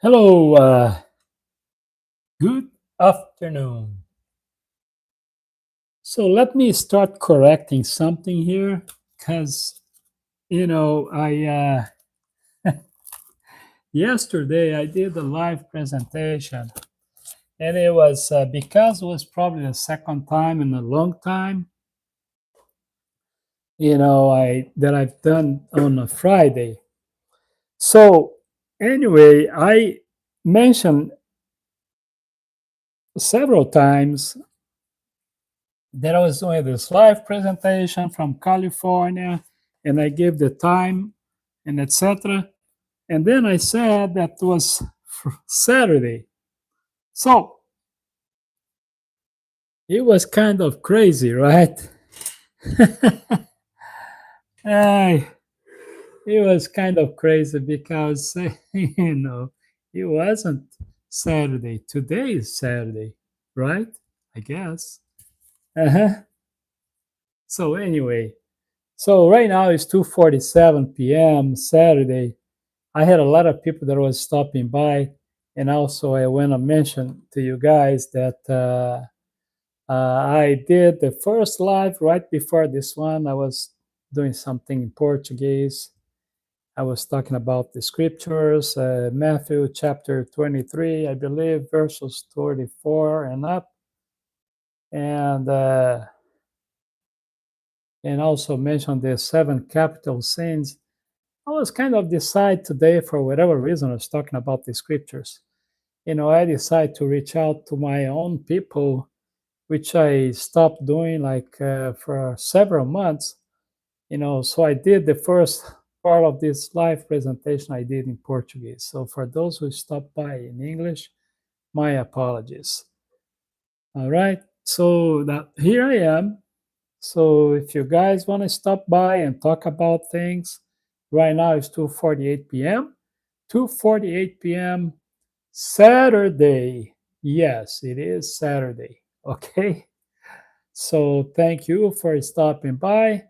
Hello, good afternoon. So let me start correcting something here because, I yesterday I did a live presentation and it was because it was probably the second time in a long time, I've done on a Friday. So anyway, I mentioned several times that I was doing this live presentation from California, and I gave the time and etc. And then I said that was Saturday. So it was kind of crazy, right? Ay, it was kind of crazy because, it wasn't Saturday. Today is Saturday, right? I guess. Uh-huh. So anyway, so right now it's 2:47 p.m. Saturday. I had a lot of people that was stopping by, and also I want to mention to you guys that I did the first live right before this one. I was doing something in Portuguese. I was talking about the scriptures, Matthew chapter 23, I believe, verses 34 and up, and uh, and also mentioned the seven capital sins. I was kind of decide today for whatever reason I was talking about the scriptures. I decided to reach out to my own people, which I stopped doing like for several months. So I did the first part of this live presentation I did in Portuguese. So for those who stopped by in English, my apologies. All right. So that here I am. So if you guys want to stop by and talk about things, right now it's 2:48 p.m. 2:48 p.m. Saturday. Yes, it is Saturday. Okay. So thank you for stopping by.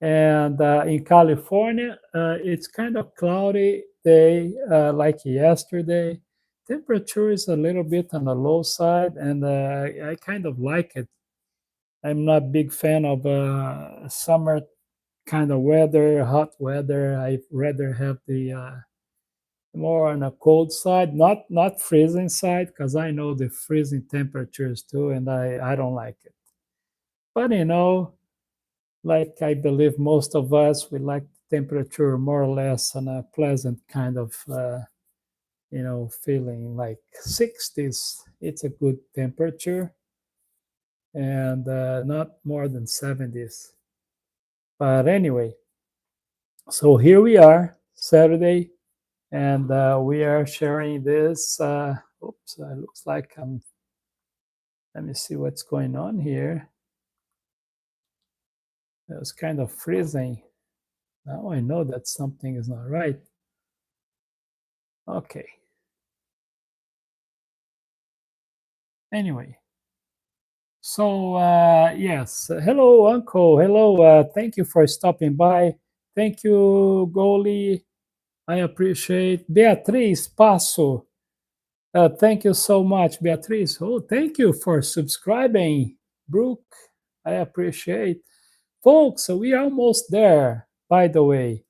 And in California, it's kind of cloudy day like yesterday. Temperature is a little bit on the low side, and I kind of like it. I'm not a big fan of summer kind of weather, hot weather. I'd rather have the more on a cold side, not freezing side, because I know the freezing temperatures too, and I don't like it. But like I believe most of us, we like temperature more or less on a pleasant kind of feeling like 60s. It's a good temperature, and not more than 70s. But anyway, so here we are, Saturday, and we are sharing this. Oops, it looks like I'm. Let me see what's going on here. It was kind of freezing. Now I know that something is not right. Okay. Anyway, so yes, hello, Uncle. Hello. Thank you for stopping by. Thank you, Goalie. I appreciate Beatriz Passo. Thank you so much, Beatriz. Oh, thank you for subscribing, Brooke. I appreciate. Folks, so we are almost there, by the way.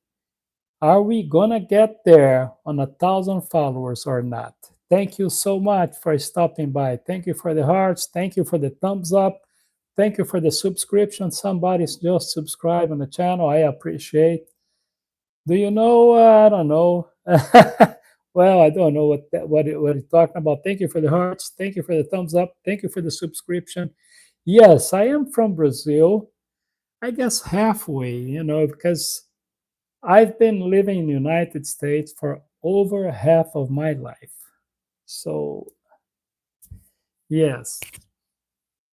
Are we gonna get there on 1,000 followers or not? Thank you so much for stopping by. Thank you for the hearts. Thank you for the thumbs up. Thank you for the subscription. Somebody's just subscribed on the channel. I appreciate. Do you know? I don't know. Well, I don't know what you're talking about. Thank you for the hearts. Thank you for the thumbs up. Thank you for the subscription. Yes, I am from Brazil. I guess halfway, because I've been living in the United States for over half of my life. So, yes.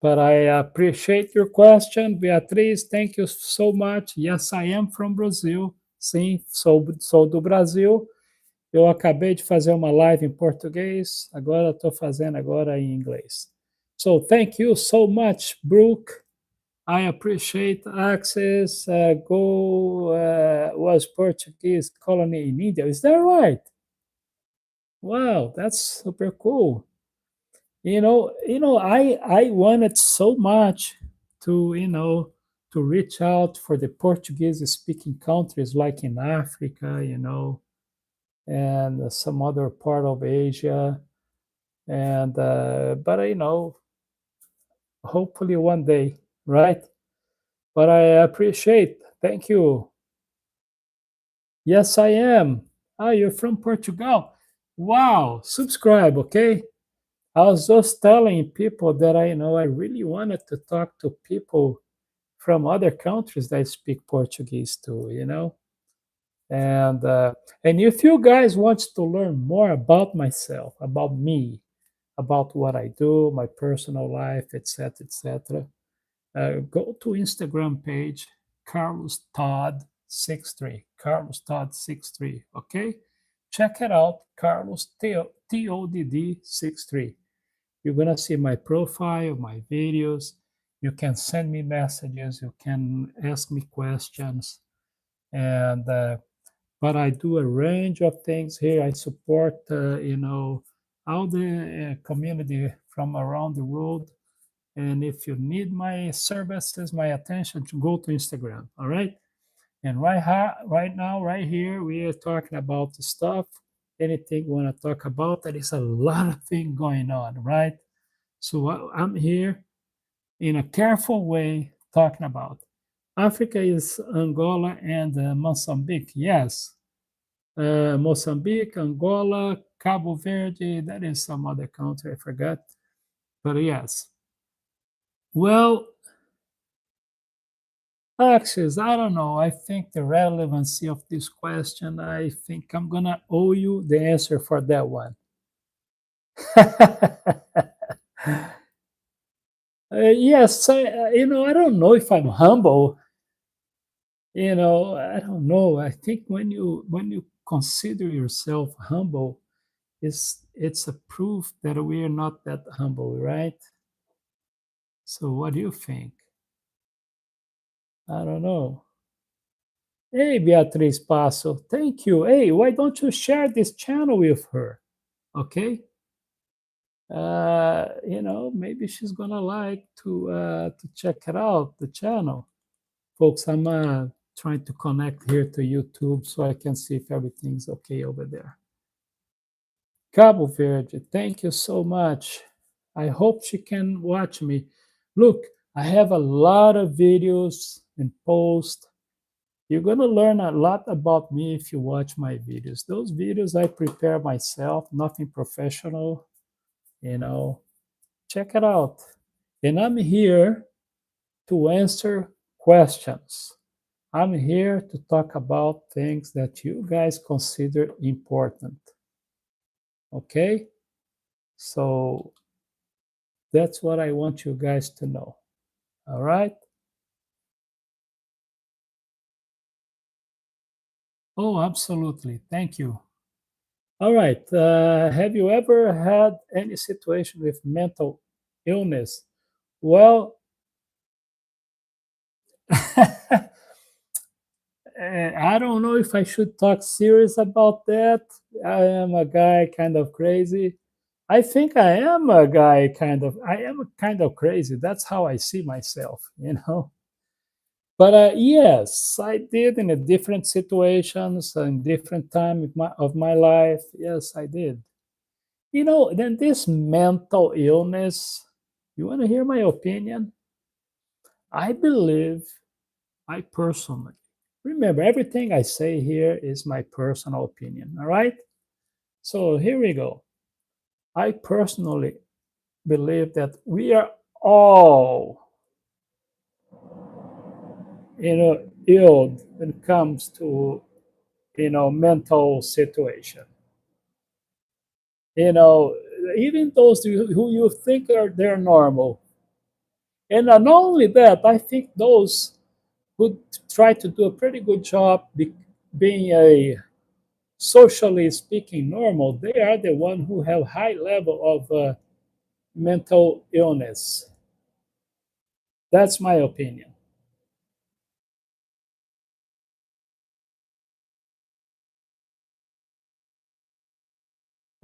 But I appreciate your question, Beatriz. Thank you so much. Yes, I am from Brazil. Sim, sou do Brasil. Eu acabei de fazer uma live em português, agora estou fazendo agora em inglês. So, thank you so much, Brooke. I appreciate access. Go was Portuguese colony in India. Is that right? Wow, that's super cool. I wanted so much to, to reach out for the Portuguese speaking countries like in Africa, and some other part of Asia. And but hopefully one day, right? But I appreciate. Thank you. Yes, I am. Ah, you're from Portugal. Wow, subscribe, okay? I was just telling people that I really wanted to talk to people from other countries that speak Portuguese too. And if you guys want to learn more about myself, about me, about what I do, my personal life, etc., etc., go to Instagram page Carlos Todd 63, Carlos Todd 63. Okay, check it out, Carlos Todd 63. You're gonna see my profile, my videos. You can send me messages. You can ask me questions, and but I do a range of things here. I support all the community from around the world. And if you need my services, my attention, to go to Instagram. All right. And right now, right here, we are talking about the stuff. Anything you want to talk about? There is a lot of things going on, right? So I'm here in a careful way talking about Africa is Angola and Mozambique. Yes, Mozambique, Angola, Cabo Verde. That is some other country I forgot, but yes. Well, Axis, I don't know. I think the relevancy of this question, I think I'm gonna owe you the answer for that one. Yes, I don't know if I'm humble. I don't know. I think when you consider yourself humble, it's a proof that we are not that humble, right? So what do you think? I don't know. Hey, Beatriz Passo, thank you. Hey, why don't you share this channel with her? Okay. Maybe she's gonna like to check it out, the channel. Folks, I'm trying to connect here to YouTube so I can see if everything's okay over there. Cabo Verde, thank you so much. I hope she can watch me. Look, I have a lot of videos and posts. You're going to learn a lot about me if you watch my videos. Those videos I prepare myself, nothing professional, you know. Check it out. And I'm here to answer questions. I'm here to talk about things that you guys consider important. Okay? So that's what I want you guys to know. All right? Oh, absolutely. Thank you. All right. Have you ever had any situation with mental illness? Well, I don't know if I should talk serious about that. I am a guy kind of crazy. I think I am kind of crazy. That's how I see myself. But yes, I did in a different situations in different time of my life. Yes, I did. Then this mental illness, you want to hear my opinion? I believe, I personally, remember everything I say here is my personal opinion, all right? So here we go. I personally believe that we are all, ill when it comes to, mental situation. You know, Even those who you think they're normal. And not only that, I think those who try to do a pretty good job being a socially speaking normal, they are the one who have high level of mental illness. That's my opinion.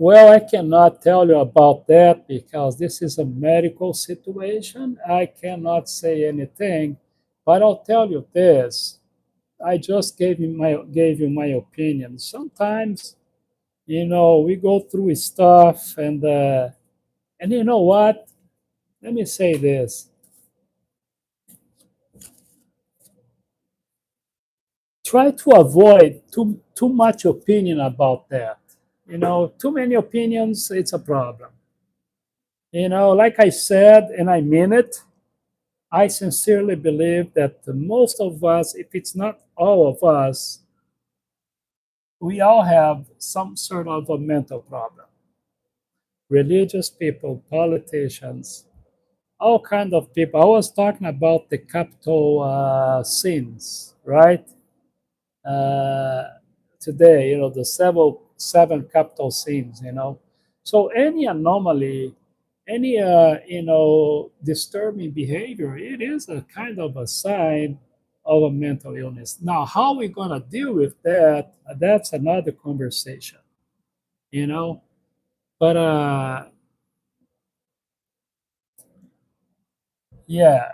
Well, I cannot tell you about that because this is a medical situation. I cannot say anything, but I'll tell you this. I just gave you my opinion. Sometimes, we go through stuff, and you know what? Let me say this. Try to avoid too much opinion about that. Too many opinions, it's a problem. Like I said, and I mean it, I sincerely believe that the most of us, if it's not all of us, we all have some sort of a mental problem. Religious people, politicians, all kind of people. I was talking about the capital sins, right? uh, Today, the seven capital sins, So any anomaly, any disturbing behavior, it is a kind of a sign of a mental illness. Now, how we gonna deal with that? That's another conversation, you know. But yeah,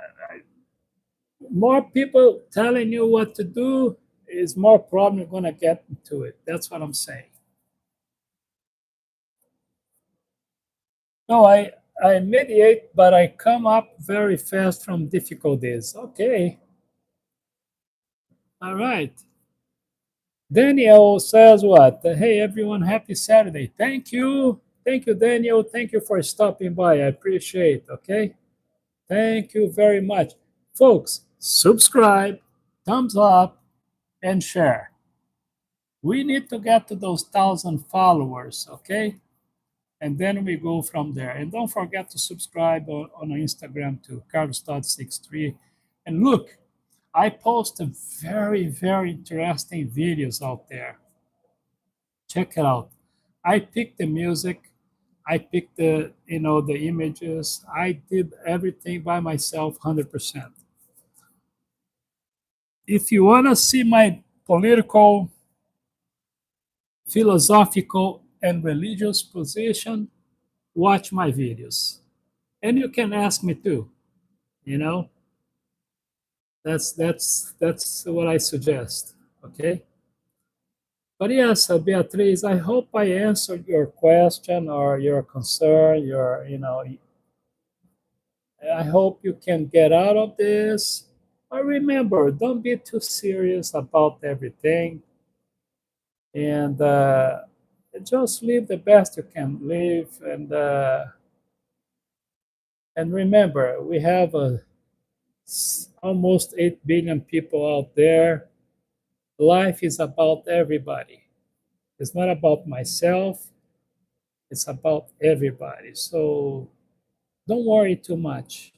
more people telling you what to do is more problem you're gonna get into it. That's what I'm saying. No, I mediate, but I come up very fast from difficulties. Okay, all right. Daniel says what? Hey, everyone, happy Saturday. Thank you. Thank you, Daniel. Thank you for stopping by. I appreciate it. Okay. Thank you very much. Folks, subscribe, thumbs up, and share. We need to get to those 1,000 followers. Okay. And then we go from there. And don't forget to subscribe on Instagram to COTodd63. And look, I post very, very interesting videos out there. Check it out. I picked the music. I picked the images. I did everything by myself, 100%. If you want to see my political, philosophical, and religious position, watch my videos. And you can ask me too. You know, that's what I suggest. Okay. But yes, Beatriz, I hope I answered your question or your concern. I hope you can get out of this. But remember, don't be too serious about everything, and just live the best you can live. And remember, we have almost 8 billion people out there. Life is about everybody. It's not about myself, it's about everybody. So don't worry too much.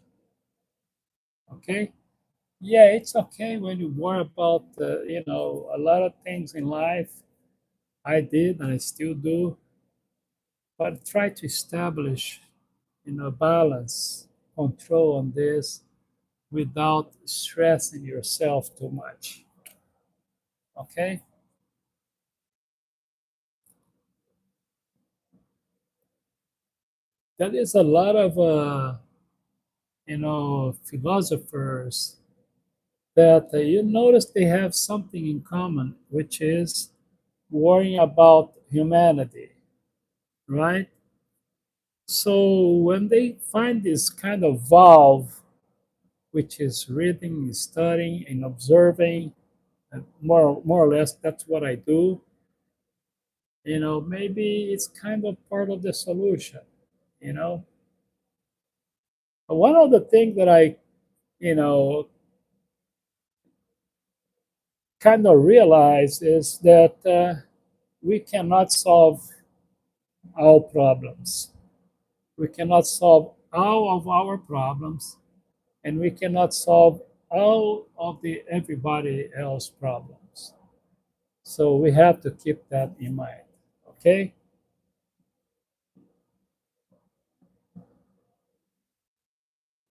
Okay? Yeah, it's okay when you worry about, a lot of things in life. I did and I still do. But try to establish, balance, control on this without stressing yourself too much. Okay? There is a lot of, philosophers that you notice they have something in common, which is worrying about humanity, right? So when they find this kind of valve, which is reading, studying, and observing, more or less that's what I do. Maybe it's kind of part of the solution. You know, but one of the things that I, you know, kind of realize is that we cannot solve all problems. We cannot solve all of our problems, and we cannot solve all of the everybody else problems. So we have to keep that in mind. Okay?